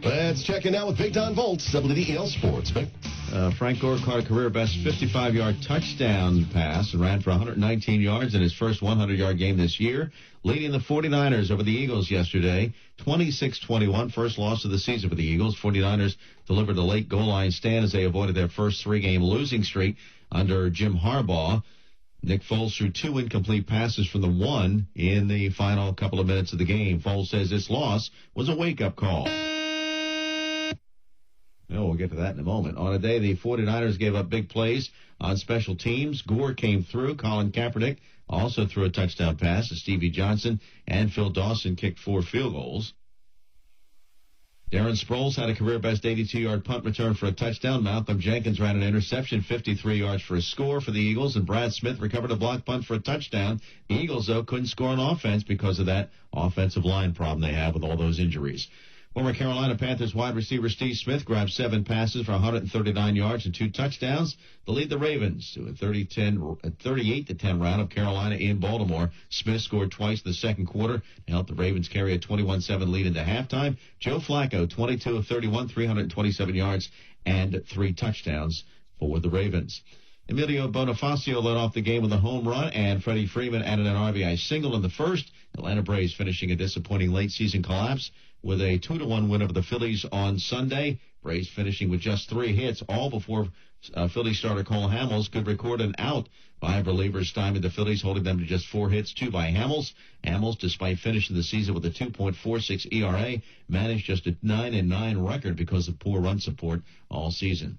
Let's check in now with Big Don Volts, WDEL Sports. Frank Gore caught a career-best 55-yard touchdown pass and ran for 119 yards in his first 100-yard game this year, leading the 49ers over the Eagles yesterday, 26-21, first loss of the season for the Eagles. 49ers delivered a late goal line stand as they avoided their first three-game losing streak under Jim Harbaugh. Nick Foles threw two incomplete passes from the one in the final couple of minutes of the game. Foles says this loss was a wake-up call. We'll get to that in a moment. On a day the 49ers gave up big plays on special teams, Gore came through. Colin Kaepernick also threw a touchdown pass. Stevie Johnson and Phil Dawson kicked 4 field goals. Darren Sproles had a career-best 82-yard punt return for a touchdown. Malcolm Jenkins ran an interception, 53 yards for a score for the Eagles, and Brad Smith recovered a block punt for a touchdown. The Eagles, though, couldn't score on offense because of that offensive line problem they have with all those injuries. Former Carolina Panthers wide receiver Steve Smith grabbed 7 passes for 139 yards and 2 touchdowns to lead the Ravens to a 38-10 rout of Carolina in Baltimore. Smith scored twice in the second quarter to help the Ravens carry a 21-7 lead into halftime. Joe Flacco, 22 of 31, 327 yards and 3 touchdowns for the Ravens. Emilio Bonifacio led off the game with a home run, and Freddie Freeman added an RBI single in the first. Atlanta Braves finishing a disappointing late-season collapse with a 2-1 win over the Phillies on Sunday. Braves finishing with just 3 hits, all before Phillies starter Cole Hamels could record an out. 5 relievers stymied the Phillies, holding them to just 4 hits, 2 by Hamels. Hamels, despite finishing the season with a 2.46 ERA, managed just a 9-9 record because of poor run support all season.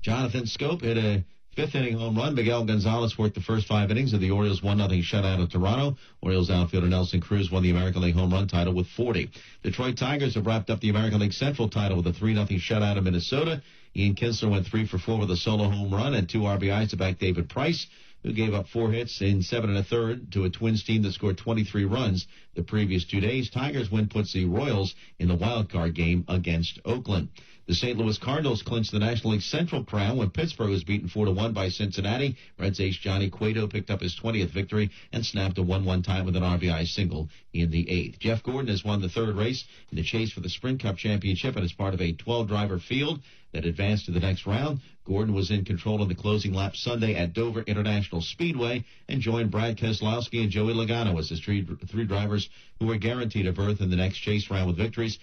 Jonathan Scope hit a 5th-inning home run. Miguel Gonzalez worked the first 5 innings of the Orioles' 1-0 shutout of Toronto. Orioles outfielder Nelson Cruz won the American League home run title with 40. Detroit Tigers have wrapped up the American League Central title with a 3-0 shutout of Minnesota. Ian Kinsler went 3 for 4 with a solo home run and 2 RBIs to back David Price, who gave up 4 hits in 7 1/3 to a Twins team that scored 23 runs the previous 2 days. Tigers' win puts the Royals in the wild card game against Oakland. The St. Louis Cardinals clinched the National League Central crown when Pittsburgh was beaten 4-1 by Cincinnati. Reds ace Johnny Cueto picked up his 20th victory and snapped a 1-1 tie with an RBI single in the 8th. Jeff Gordon has won the 3rd race in the chase for the Sprint Cup Championship and is part of a 12-driver field that advanced to the next round. Gordon was in control in the closing lap Sunday at Dover International Speedway and joined Brad Keselowski and Joey Logano as the 3 drivers who were guaranteed a berth in the next chase round with victories.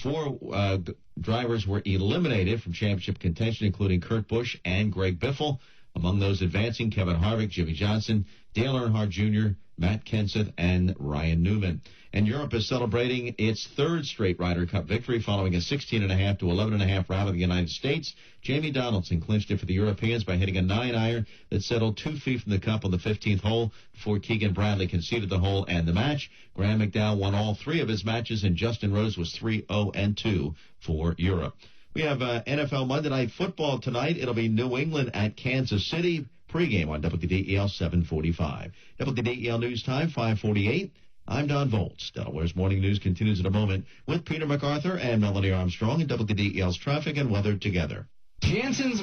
4 drivers were eliminated from championship contention, including Kurt Busch and Greg Biffle. Among those advancing, Kevin Harvick, Jimmy Johnson, Dale Earnhardt Jr., Matt Kenseth, and Ryan Newman. And Europe is celebrating its 3rd straight Ryder Cup victory following a 16.5 to 11.5 rout of the United States. Jamie Donaldson clinched it for the Europeans by hitting a 9-iron that settled 2 feet from the cup on the 15th hole before Keegan Bradley conceded the hole and the match. Graham McDowell won all 3 of his matches, and Justin Rose was 3-0-2 for Europe. We have NFL Monday Night Football tonight. It'll be New England at Kansas City. Pregame on WDEL 745. WDEL News Time 548. I'm Don Volts. Delaware's Morning News continues in a moment with Peter MacArthur and Melanie Armstrong in WDEL's Traffic and Weather Together. Jansen's